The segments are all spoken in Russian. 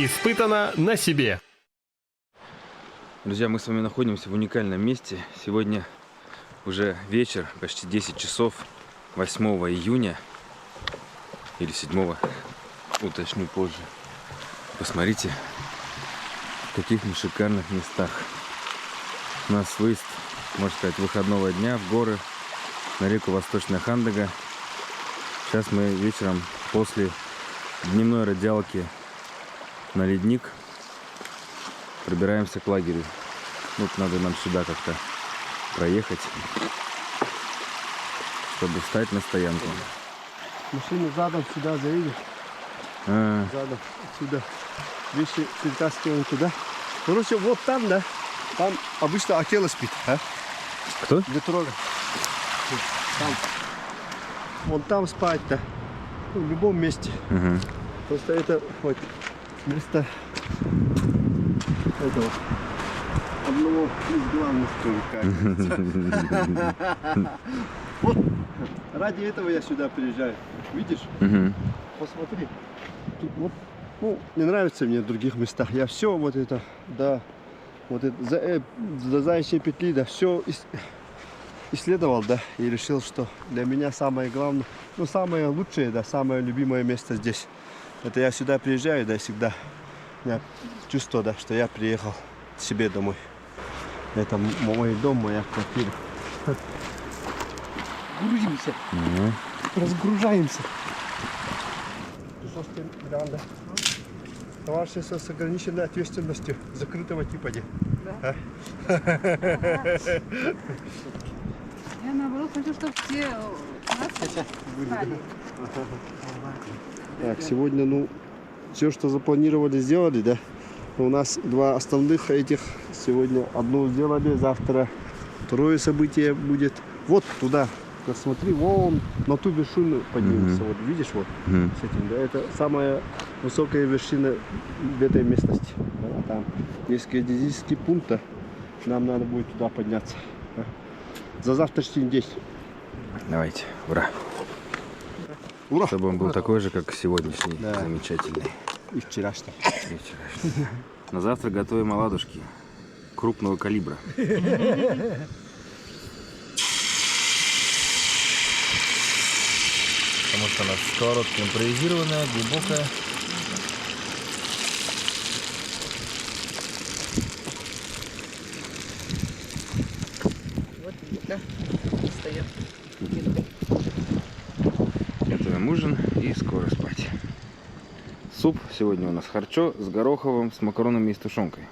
Испытано на себе. Друзья, мы с вами находимся в уникальном месте. Сегодня уже вечер, почти 10 часов, 8 июня или 7, уточню позже. Посмотрите, в каких мы шикарных местах. У нас выезд, можно сказать, выходного дня в горы на реку Восточная Хандага. Сейчас мы вечером после дневной раздялки на ледник пробираемся к лагерю. Вот надо нам сюда как-то проехать, чтобы встать на стоянку. Машину задом сюда заедешь. Задом отсюда. Вещи перетаскиваем туда. Короче, вот там, да, там обычно Акела спит. А? Кто? Ветролог. Там. Вон там спать-то. Ну, в любом месте. Просто это вот место этого одного из главных стройка. Вот ради этого я сюда приезжаю. Видишь? Посмотри. Тут вот, ну, не нравится мне в других местах. Я все вот это, да, вот это до Заячьей петли, да, все исследовал, да, и решил, что для меня самое главное, ну, самое лучшее, да, самое любимое место здесь. Это я сюда приезжаю, да, всегда я чувствую, да, что я приехал к себе домой. Это мой дом, моя квартира. Грузимся, разгружаемся. Товарищество с ограниченной ответственностью закрытого типа. Да. Я наоборот хочу, чтобы все стали. Так, сегодня, ну, все, что запланировали, сделали, да? У нас два основных этих. Сегодня одно сделали, завтра второе событие будет. Вот туда, посмотри, вон на ту вершину поднимемся. Вот видишь, вот с этим, да? Это самая высокая вершина в этой местности. Да? Там есть геодезический пункт, нам надо будет туда подняться. Да? За завтрашний день. Давайте, ура! Ура! Чтобы он был такой же, как сегодняшний, да. Замечательный. И вчерашний. На завтра готовим оладушки крупного калибра. Потому что она сковородка импровизированная, глубокая. Вот, да, встаем. Готовим ужин и скоро спать. Суп сегодня у нас харчо с гороховым, с макаронами и с тушенкой.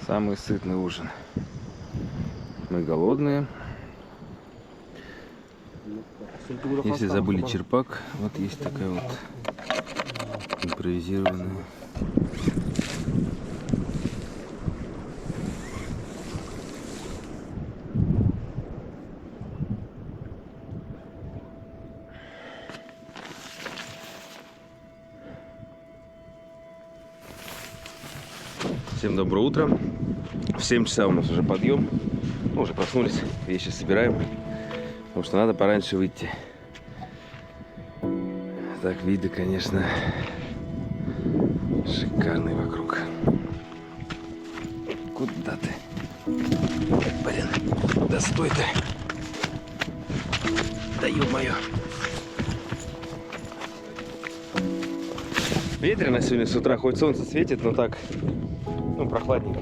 Самый сытный ужин. Мы голодные. Если забыли черпак, вот есть такая вот импровизированная. Всем доброе утро. В 7 часов у нас уже подъем. Ну, уже проснулись, вещи собираем. Потому что надо пораньше выйти. Так, виды, конечно, шикарные вокруг. Куда ты? Блин, да стой ты. Да ё-моё. Ветрено сегодня с утра, хоть солнце светит, но так, ну, прохладненько.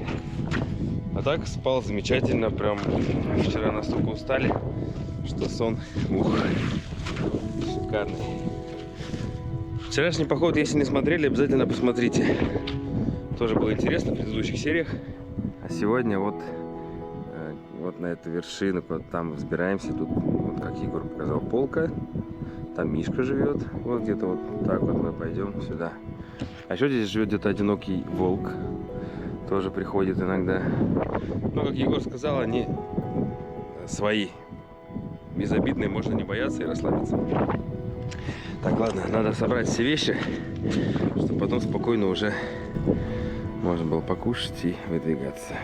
А так спал замечательно, прям вчера настолько устали, что сон, шикарный. Вчерашний поход, если не смотрели, обязательно посмотрите. Тоже было интересно в предыдущих сериях. А сегодня вот на эту вершину, вот там взбираемся. Тут, вот как Егор показал, полка. Там Мишка живет. Вот где-то вот так вот мы пойдем сюда. А еще здесь живет где-то одинокий волк. Тоже приходит иногда. Но, как Егор сказал, они свои. Безобидные, можно не бояться и расслабиться. Так, ладно, надо собрать все вещи, чтобы потом спокойно уже можно было покушать и выдвигаться.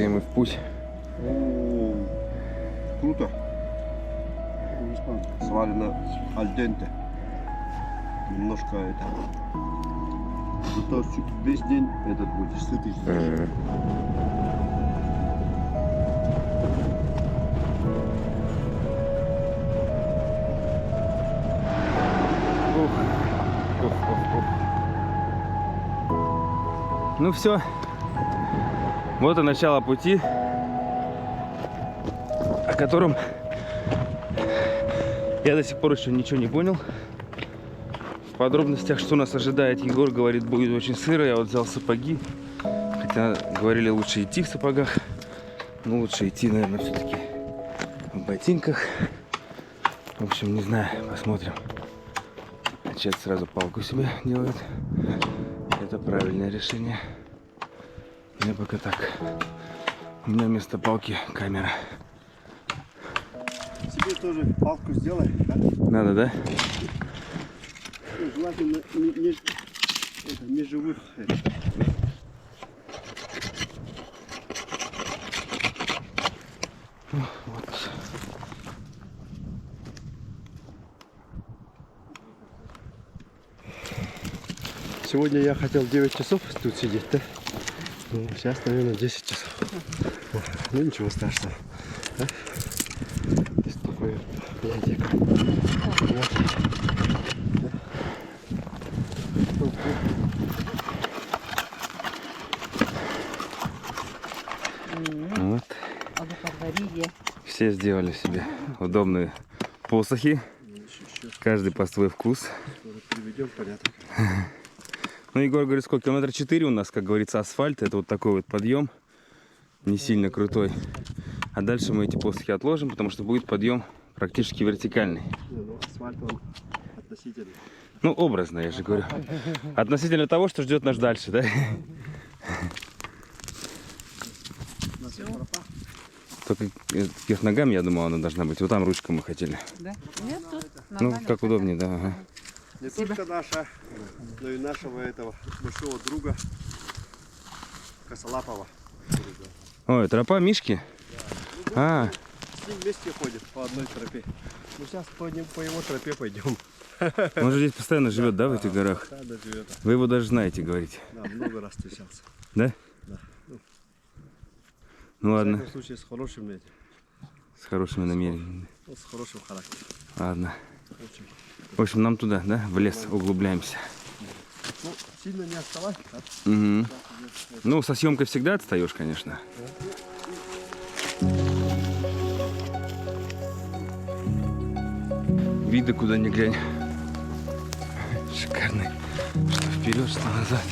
и мы в путь. О, круто. Сварено аль денте. Немножко это. Зато весь день этот будешь сытый. Ну все, вот и начало пути, о котором я до сих пор еще ничего не понял. В подробностях, что нас ожидает, Егор говорит, будет очень сыро. Я вот взял сапоги, хотя говорили, лучше идти в сапогах, но лучше идти, наверное, все-таки в ботинках. В общем, не знаю, посмотрим. Отец сразу палку себе делает. Это правильное решение. Я пока так. У меня вместо палки камера. Себе тоже палку сделай, да? Надо, да? Ну, желательно не живых. Вот. Сегодня я хотел 9 часов тут сидеть, да? Ну, сейчас, наверное, 10 часов. Ну, ничего страшного. Да? Есть такое понятие. Вот. Все сделали себе удобные посохи. Каждый по свой вкус. Приведем в порядок. Ну, Егор говорит, сколько? Километра 4 у нас, как говорится, асфальт. Это вот такой вот подъем. Не сильно крутой. А дальше мы эти посохи отложим, потому что будет подъем практически вертикальный. Ну, асфальт он относительно. Ну, образно, я же говорю. Относительно того, что ждет нас дальше, да? Только вверх ногами, я думал, она должна быть. Вот там ручка мы хотели. Да? Нет, тут Ну, как удобнее, да. Ага. Не только наша, но и нашего этого большого друга Косолапова. Ой, тропа Мишки? А, С ним вместе ходит по одной тропе. Мы сейчас по его тропе пойдем. он же здесь постоянно живет, да, в этих горах? Да, да, живет. Вы его даже знаете, говорите. Да, много раз встречался. Да? Да. Ну В ладно, всяком случае, с хорошим этим. с хорошими намерениями. Ну, с хорошим характером. Ладно. Очень. В общем, нам туда, да, в лес углубляемся. Ну, сильно не отставай. Да? Угу. Ну, со съемкой всегда отстаешь, конечно. Виды куда ни глянь. Шикарный. Что вперед, что назад.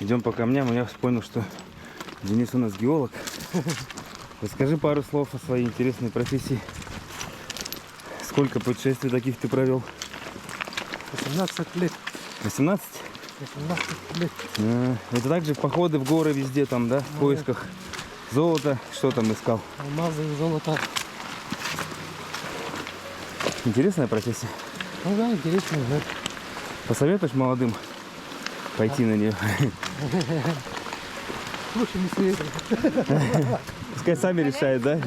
Идем по камням, и я вспомнил, что Денис у нас геолог. Расскажи пару слов о своей интересной профессии. Сколько путешествий таких ты провел? 18 лет. 18? 18 лет. Это также походы в горы везде там, да? В поисках золота. Что там искал? Алмазы, золото. Интересная профессия. Ну да, интересно, да. Посоветуешь молодым пойти на нее? Лучше не советую. Пускай сами решают, да?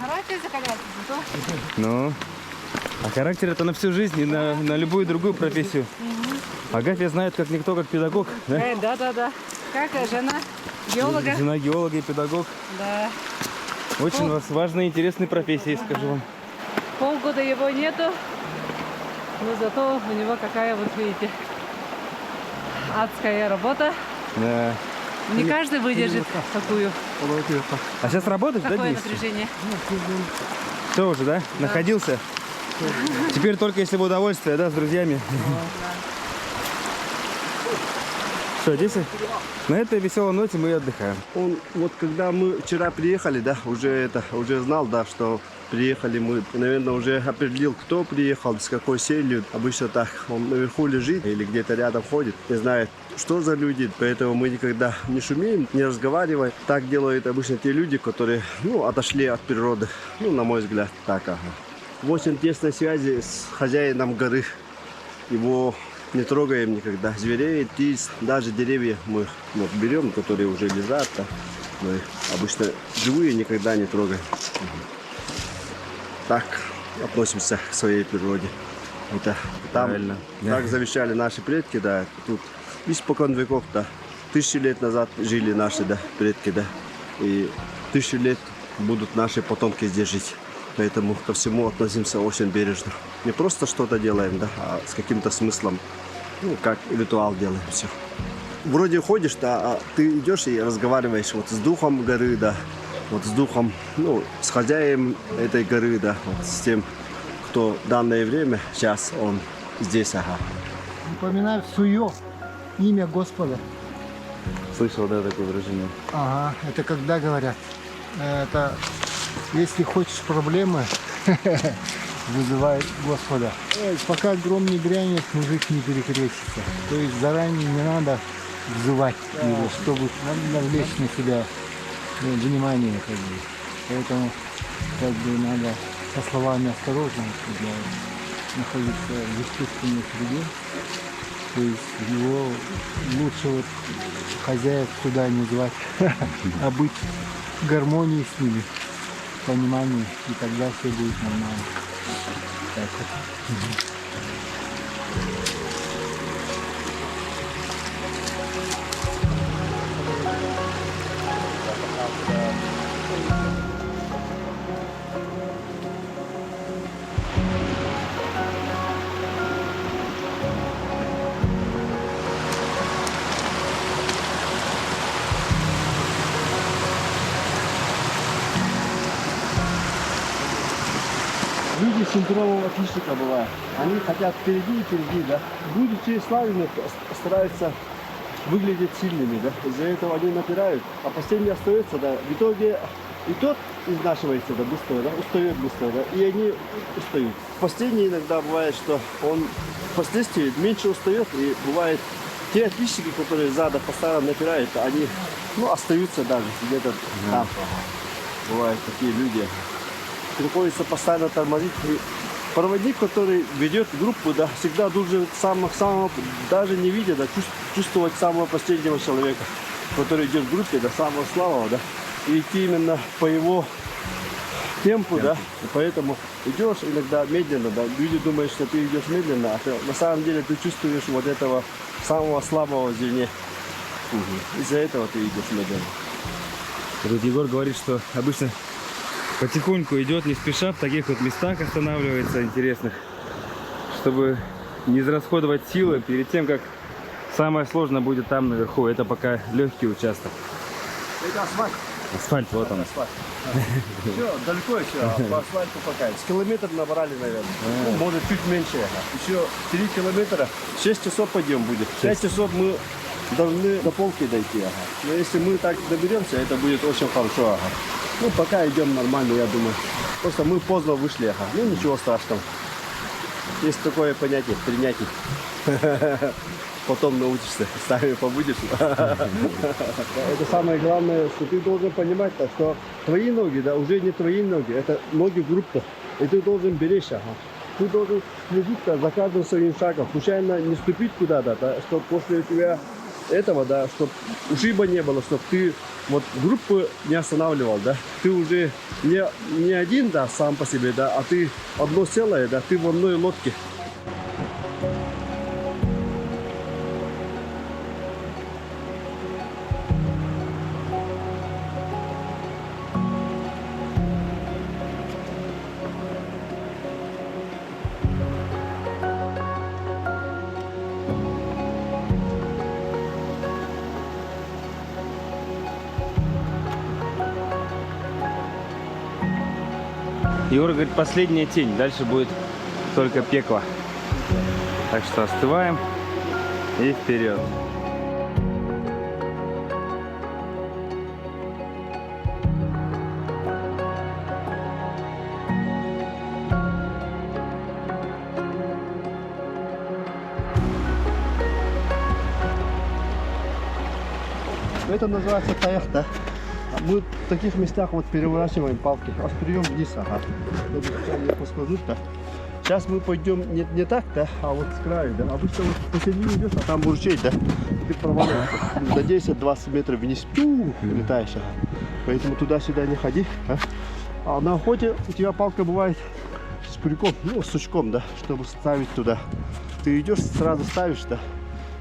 Характер закаляется, зато. Ну, а характер это на всю жизнь и на любую другую профессию. Агафья знает как никто, как педагог, да? Да. Как жена геолога? Жена геолога и педагог. Да. Очень важная и интересная профессия, скажу вам. Полгода его нету, но зато у него какая, вот видите, адская работа. Да. Не каждый выдержит такую, А сейчас работаешь, да, такое Денис? напряжение. Все уже, да? Находился? Теперь только если в удовольствие, да, с друзьями. Что, здесь на этой веселой ноте мы и отдыхаем. Он, вот когда мы вчера приехали, да, уже знал, да, что приехали мы, наверное, уже определил, кто приехал, с какой целью. Обычно так, он наверху лежит или где-то рядом ходит, не знает, что за люди, поэтому мы никогда не шумеем, не разговариваем. Так делают обычно те люди, которые, ну, отошли от природы, ну, на мой взгляд, так, ага. очень тесной связи с хозяином горы. Его не трогаем никогда. Зверей, птиц, даже деревья мы вот берем, которые уже лежат. Да. Мы обычно живые никогда не трогаем. Так относимся к своей природе. Это там Правильно. так завещали наши предки, да. Тут испокон веков, да. 1000 лет назад жили наши, да, предки, да. И 1000 лет будут наши потомки здесь жить. Поэтому ко всему относимся очень бережно. Не просто что-то делаем, да, а с каким-то смыслом. Ну, как ритуал делаем все. Вроде ходишь, да, а ты идешь и разговариваешь вот с духом горы, да. Вот с духом, ну, с хозяином этой горы, да, вот с тем, кто в данное время, сейчас он здесь, ага. Напоминаю суё, имя Господа. Слышал, да, такое выражение? Ага, это когда говорят, это если хочешь проблемы, вызывай Господа. Пока гром не грянет, мужик не перекрестится. То есть заранее не надо взывать его, чтобы навлечь на себя внимание. Как бы. Поэтому как бы надо со словами осторожно, когда находиться в искусственной среде. То есть его лучше вот хозяев сюда не звать, а быть в гармонии с ними, в понимании, и тогда все будет нормально. Так вот. Люди синдромом отличника бывают. Они хотят впереди и впереди, да. Будучи славными, стараются выглядеть сильными, да. Из-за этого они напирают, а последний остается, да. В итоге и тот изнашивается, да, быстро, да, устает быстро, да, и они устают. Последний иногда бывает, что он впоследствии меньше устает, и бывает те отличники, которые сзади постоянно напирают, они, ну, остаются даже где-то там. Бывают такие люди. Приходится постоянно тормозить. И проводник, который ведет группу, да, всегда должен самого, даже не видя, да, чувствовать самого последнего человека, который идет в группе, да, самого слабого, да, и идти именно по его темпу, да, и поэтому идешь иногда медленно, да, люди думают, что ты идешь медленно, а на самом деле ты чувствуешь вот этого самого слабого в звене. Из-за этого ты идешь медленно. Тут Егор говорит, что обычно потихоньку идет, не спеша, в таких вот местах останавливается интересных, чтобы не израсходовать силы перед тем, как самое сложное будет там наверху. Это пока легкий участок. Это асфальт. Асфальт, вот он. Асфальт. Все, далеко еще, по асфальту пока. С километр набрали, наверное. Ну, может, чуть меньше. Еще 3 километра, 6 часов подъем будет. 5 часов мы должны до полки дойти. Ага. Но если мы так доберемся, это будет очень хорошо. Ага. Ну, пока идем нормально, я думаю. Просто мы поздно вышли. Ага. Ну, ничего страшного. Есть такое понятие, принятие. Потом научишься, сами побудешь. Это самое главное, что ты должен понимать, что твои ноги, да, уже не твои ноги, это ноги группы. И ты должен беречь, ага. Ты должен следить за каждым своим шагом, случайно не ступить куда-то, да, чтобы после тебя этого, да, чтобы ушиба не было, чтобы ты вот группу не останавливал, да. Ты уже не один, да, сам по себе, да, а ты одно целое, да, ты в одной лодке. Егор говорит, последняя тень, дальше будет только пекло. Так что остываем и вперед. Это называется таях, да? Мы в таких местах вот переворачиваем палки, острием вниз, ага. Чтобы сейчас не поскользнуть, да. Сейчас мы пойдем не так, да, а вот с краю, да. Обычно вот посередине идешь, а там ручей, да. Ты проваливаешься до 10-20 метров вниз, летаешь, ага. Поэтому туда-сюда не ходи, а. А на охоте у тебя палка бывает с крюком, ну, с сучком, да, чтобы ставить туда. Ты идешь, сразу ставишь, да,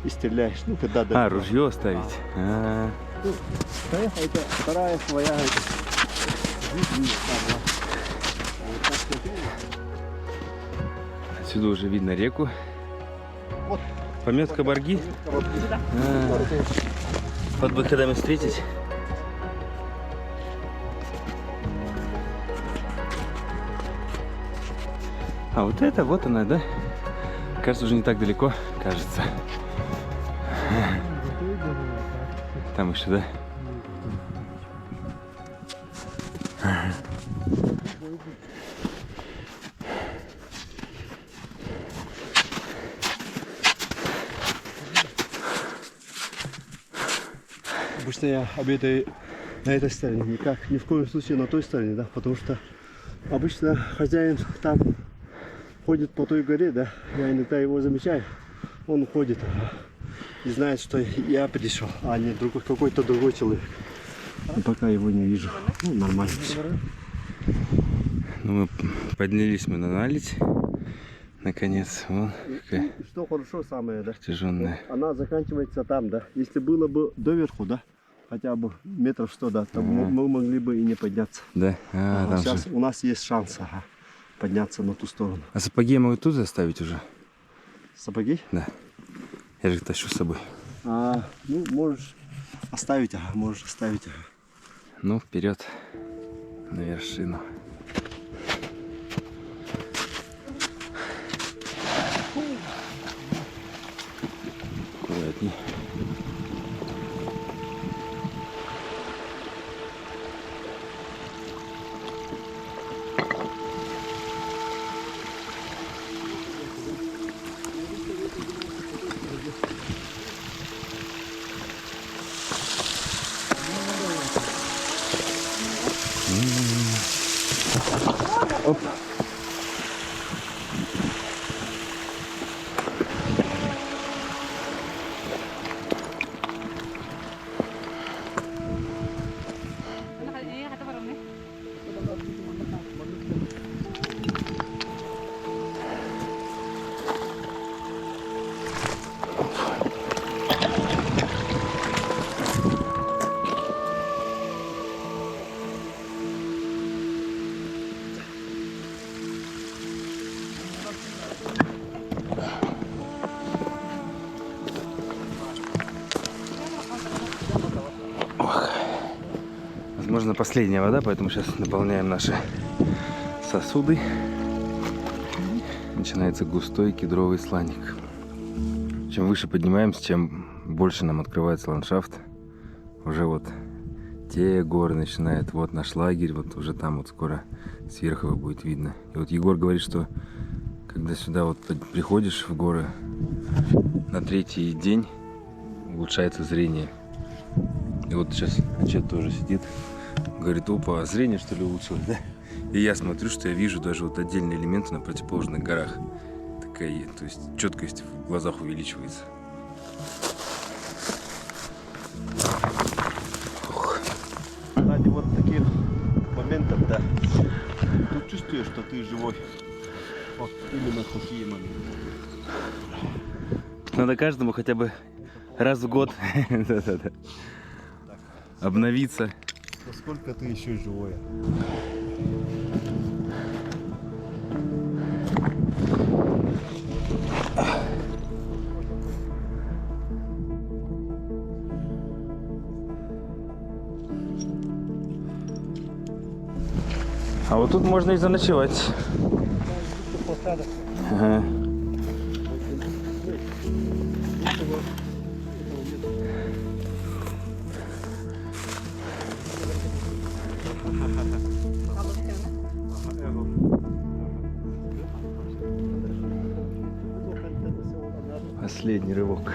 и стреляешь. Ну, когда да. А, ружье ставить. А. Ну, это вторая своя. Отсюда уже видно реку. Вот. Пометка Барги. Вот бы когда мы встретить. А вот это, вот она, да? Кажется, уже не так далеко, кажется. Там еще, да? Обычно я обедаю на этой стороне, никак, ни в коем случае на той стороне, да, потому что обычно хозяин там ходит по той горе, да, я иногда его замечаю, он уходит и знает, что я пришел, а не какой-то другой человек. И пока его не вижу, ну, нормально все. Ну, мы поднялись мы на наледь. Наконец, вон какая И что хорошо самое, да, тяжелая. она заканчивается там, да, если было бы доверху, да, хотя бы метров 100, да, то мы могли бы и не подняться. Да? А, там Сейчас же. у нас есть шанс подняться на ту сторону. А сапоги я могу тут заставить уже? Сапоги? Да. Я же их тащу с собой. Ну, можешь оставить, можешь оставить. Ну, вперед на вершину. Аккуратней. Оп. Возможно, последняя вода, поэтому сейчас наполняем наши сосуды. Начинается густой кедровый сланник. Чем выше поднимаемся, чем больше нам открывается ландшафт. Уже вот те горы начинают. Вот наш лагерь, вот уже там вот скоро сверху его будет видно. И вот Егор говорит, что когда сюда вот приходишь в горы, на третий день улучшается зрение. И вот сейчас отчет тоже сидит. Говорит, опа, зрение что ли улучшилось, да? И я смотрю, что я вижу даже вот отдельные элементы на противоположных горах. Такая, то есть четкость в глазах увеличивается. Ради вот таких моментов, да, ты чувствуешь, что ты живой. Вот именно такие моменты. Надо каждому хотя бы раз в год обновиться. Насколько ты еще живой. А вот тут можно и заночевать. Ага. Последний рывок.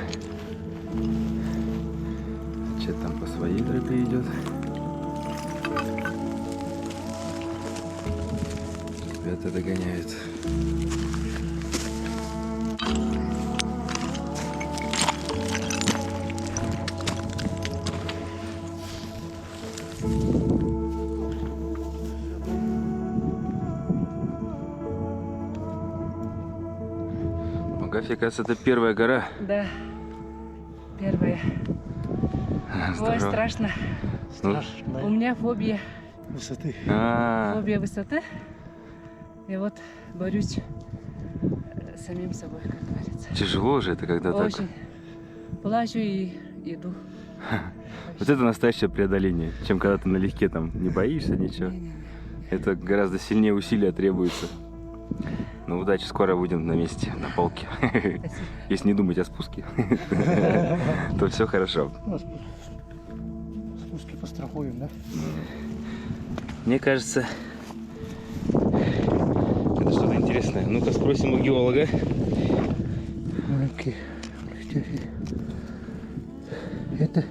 Че там по своей тропе идет? Ребята догоняют. Агафья, кажется, это первая гора. Да. Первая. Ой, Здорово. страшно. Ну, У меня фобия. Высоты. Фобия высоты. И вот борюсь с самим собой, как говорится. тяжело же это, когда так. Очень. Плачу и иду. Вот это настоящее преодоление, чем когда ты налегке там не боишься ничего. Не-не-не. Это гораздо сильнее усилия требуется. Ну, удачи, скоро будем на месте, на полке. Если не думать о спуске, то все хорошо. Спуски пострахуем, да? Мне кажется, это что-то интересное. Ну-ка спросим у геолога. Маленькие. Это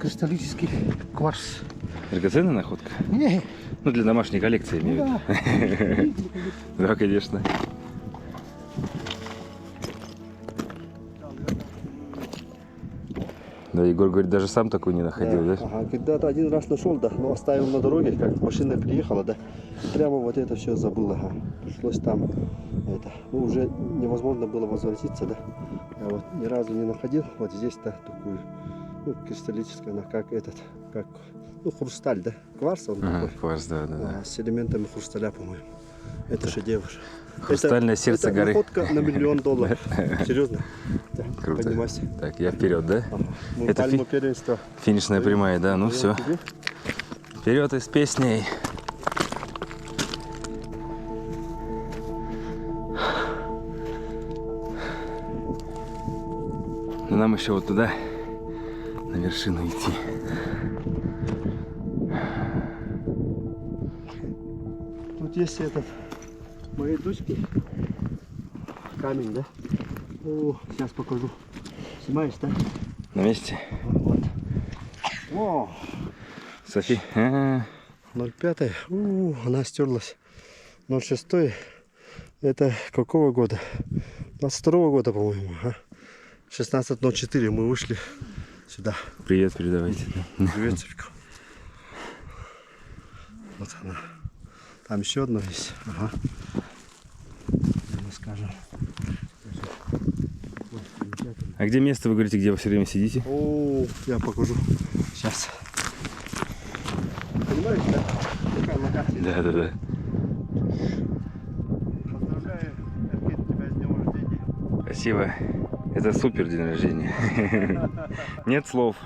кристаллический кварц. Драгоценная находка? Не, Ну, для домашней коллекции, имею в виду. да. Да, конечно. Да, Егор говорит, даже сам такой не находил, да? Ага, когда-то один раз нашел, да, но оставил на дороге, как машина приехала, да, и прямо вот это все забыл, ага. Пришлось там, это, ну, уже невозможно было возвратиться, да. Я вот ни разу не находил, вот здесь-то такую, ну, кристаллическую, она как этот, как, ну, хрусталь, да, кварц он Ага, такой, кварц, да, да, да. с элементами хрусталя, по-моему. Это шедевр. Хрустальное сердце это горы. находка на $1 миллион. Серьезно? Да, Круто. поднимайся. Так, я вперед, да? Ага. Мы Это пальму первенства. Финишная прямая, да? Ну все. Тебе. Вперед и с песней. Но нам еще вот туда, на вершину идти. Тут есть этот, моей дочки, камень, да? О, сейчас покажу. Снимаешь, да? На месте. Вот. О, Софи. А, 0,5. Она стерлась. 0,6. Это какого года? 22 года, по-моему. Ага. 16.04 мы вышли сюда. Привет передавайте. Привет, Софька. Вот она. Там еще одно есть. Ага. Мы скажем. А где место, вы говорите, где вы все время сидите? О, я покажу. Сейчас. Понимаешь, да? Такая локация. Да, да, да. Поздравляю, Эркин, тебя с днем рождения. Спасибо. Это супер день рождения. Нет слов.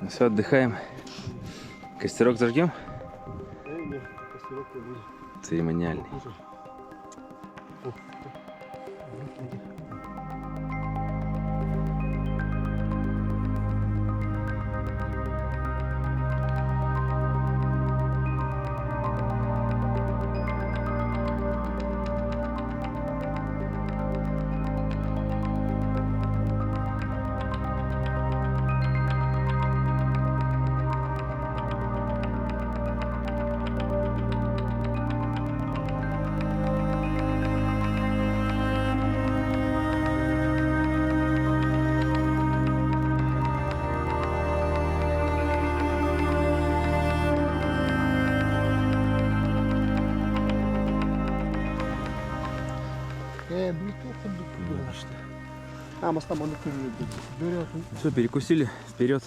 Ну все, отдыхаем. Костерок зажгем? Не, костерок поближе. Церемониальный. Слушай. О, иди. А, мы с тобой вперед. Все, перекусили. Вперед.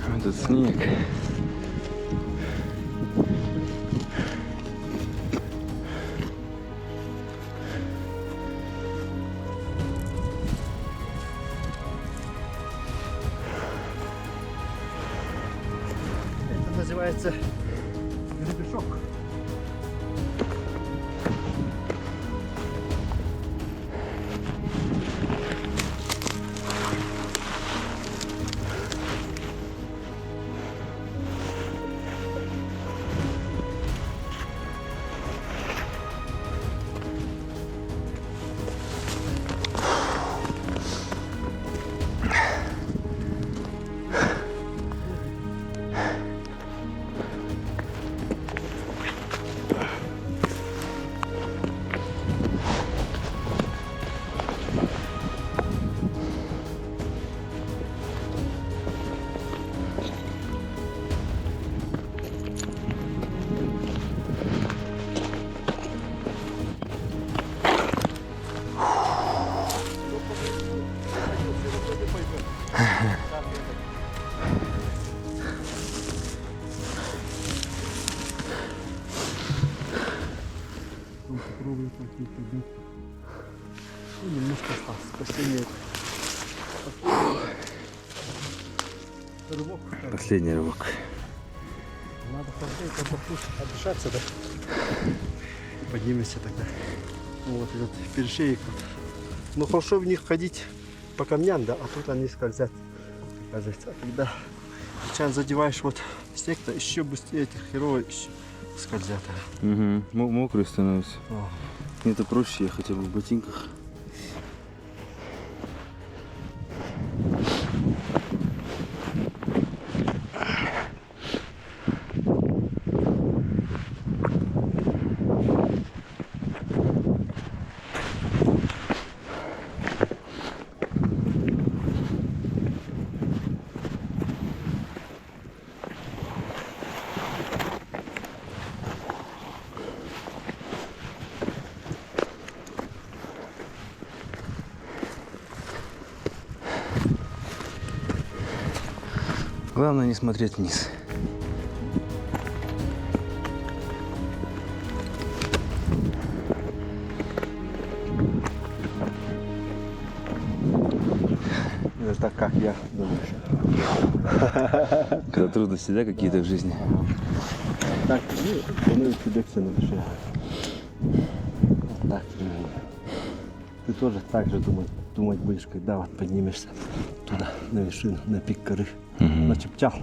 Вот тут снег. Это называется гребешок. Попробую какие-то дать. Ну, немножко спасение. Рывок. Последний рывок. Надо отдышаться, да? И поднимемся тогда. Вот этот перешеек. Вот. Ну хорошо в них ходить по камням, да, а тут они скользят. Кажется. А когда сейчас задеваешь вот снег, то еще быстрее эти херово скользят. Угу. Мокрый становится. О. Мне-то проще ехать хотя бы в ботинках. Главное не смотреть вниз. Это так, как я думаю. Когда трудности, да, какие-то в жизни. Так, ну, становится легче на душе. Так, ты тоже так же думать будешь, когда вот поднимешься туда, на вершину, на пик горы, на Чепчал.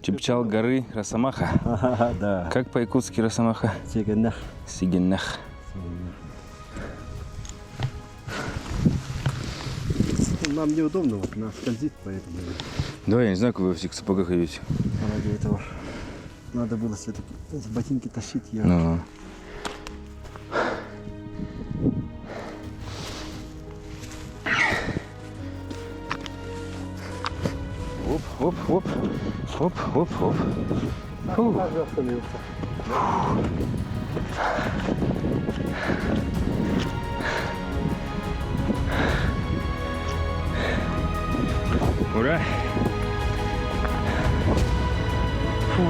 Чепчал горы Росомаха. Ага, да. Как по-якутски Росомаха? Сиганах. Сигеннах. Нам неудобно, вот нас скользит, поэтому Да, я не знаю, как вы в этих сапогах идете. ради этого надо было все-таки эти ботинки тащить. Я Ну. Оп, оп, оп, оп, оп, оп. Фу. даже остановился. Ура! Фу.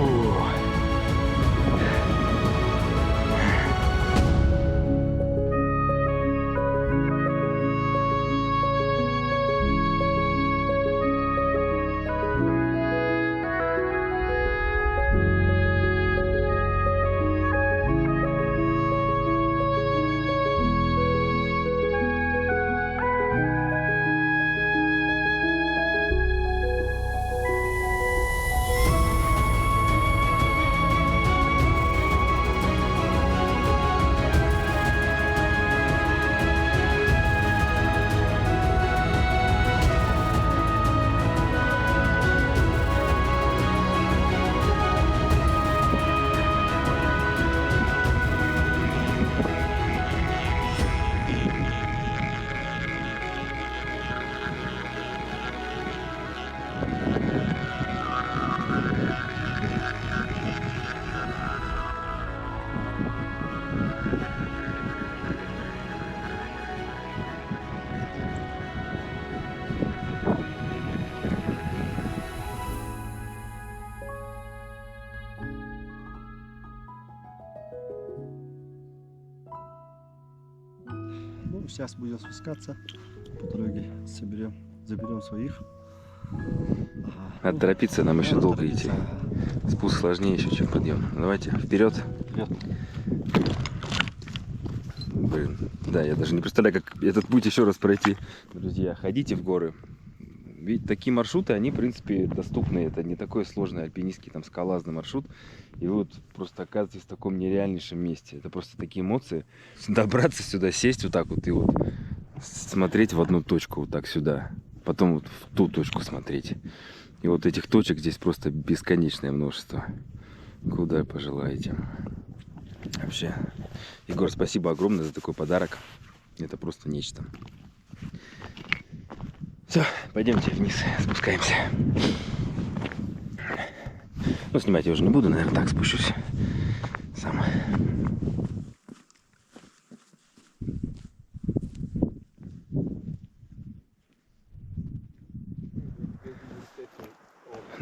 Ну, сейчас будем спускаться по дороге, заберем своих. Ага. Надо торопиться, нам еще Надо долго торопиться, идти. ага. Спуск сложнее еще, чем подъем. Давайте, вперед. Вперед. Блин, да, я даже не представляю, как этот путь еще раз пройти. Друзья, ходите в горы. Ведь такие маршруты, они, в принципе, доступны. Это не такой сложный альпинистский, там, скалазный маршрут. И вы вот просто оказываетесь в таком нереальнейшем месте. Это просто такие эмоции. Добраться сюда, сесть вот так вот и вот смотреть в одну точку вот так сюда. Потом вот в ту точку смотреть. И вот этих точек здесь просто бесконечное множество. Куда пожелаете. Вообще, Егор, спасибо огромное за такой подарок. Это просто нечто. Все, пойдемте вниз, спускаемся. Ну, снимать я уже не буду, наверное, так спущусь сам.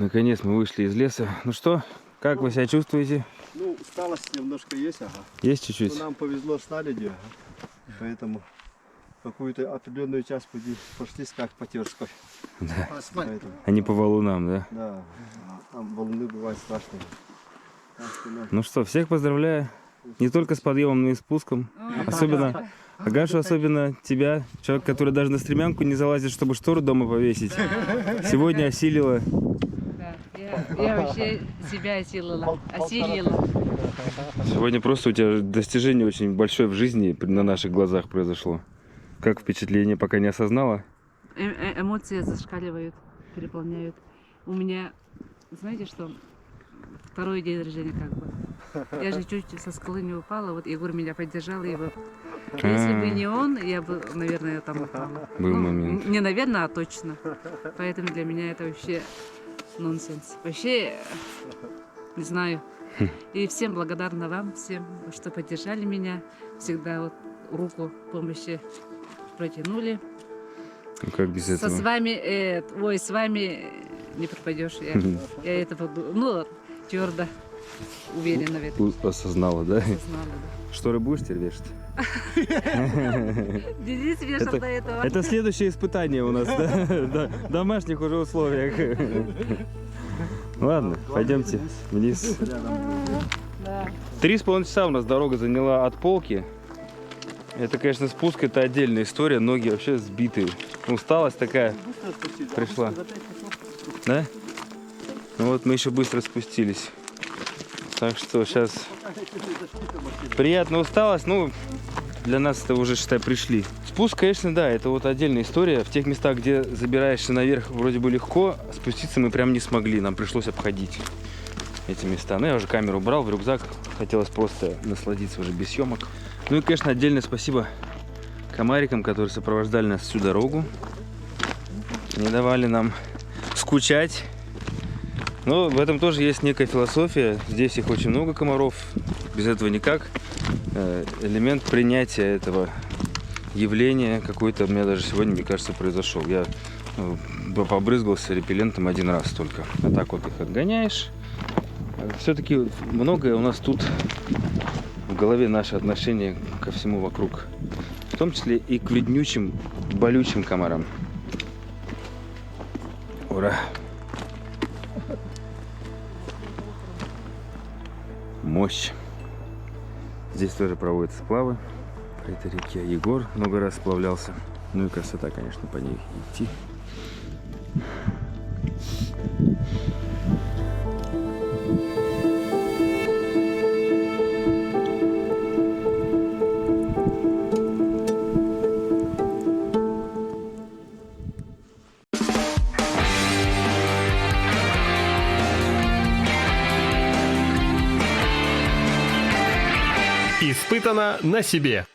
Наконец мы вышли из леса. Ну что, как вы себя чувствуете? Ну, усталость немножко есть, ага. Есть Но чуть-чуть? нам повезло с наледи, ага. Поэтому какую-то определенную часть пути пошли как по Терской. Да. Поэтому, А не по валунам, да? да, там волны бывают страшные. Так что, да. Ну что, всех поздравляю. Не только с подъемом, но и спуском. Особенно Агашу, особенно тебя, человек, который даже на стремянку не залазит, чтобы штору дома повесить. Сегодня осилила. Да, я вообще себя осилила. Сегодня просто у тебя достижение очень большое в жизни на наших глазах произошло. Как впечатление, пока не осознала? Эмоции зашкаливают, переполняют. У меня, знаете что, второй день рождения как бы. Я же чуть со скалы не упала, вот Егор меня поддержал, и вот если бы не он, я бы, наверное, там упала. Был момент. Не наверное, а точно. Поэтому для меня это вообще нонсенс. Вообще, не знаю. И всем благодарна вам, всем, что поддержали меня. Всегда вот руку помощи протянули. Ну, как без этого? С вами не пропадешь. Я это твердо уверена в этом. Осознала, да? Осознала, да. Шторы будешь теперь вешать? Денис вешал до этого. Это следующее испытание у нас, да? В домашних уже условиях. Ладно, пойдемте вниз. Да. 3,5 часа у нас дорога заняла от полки. Это, конечно, спуск, это отдельная история. Ноги вообще сбитые. Усталость такая пришла. Да? Ну вот мы еще быстро спустились. Так что сейчас приятная усталость. Ну, для нас это уже, считай, пришли. Спуск, конечно, да, это вот отдельная история. В тех местах, где забираешься наверх, вроде бы легко, спуститься мы прям не смогли. Нам пришлось обходить эти места. Но я уже камеру брал в рюкзак. Хотелось просто насладиться уже без съемок. Ну и, конечно, отдельное спасибо комарикам, которые сопровождали нас всю дорогу. Не давали нам скучать. Но в этом тоже есть некая философия. Здесь их очень много, комаров. Без этого никак. Элемент принятия этого явления какой-то у меня даже сегодня, мне кажется, произошел. Я побрызгался репеллентом один раз только. А так вот их отгоняешь. Все-таки многое у нас тут в голове, наше отношение ко всему вокруг. В том числе и к вреднючим, болючим комарам. Ура! Мощь. Здесь тоже проводятся сплавы по этой реке. Егор много раз сплавлялся. Ну и красота, конечно, по ней идти. Испытано на себе.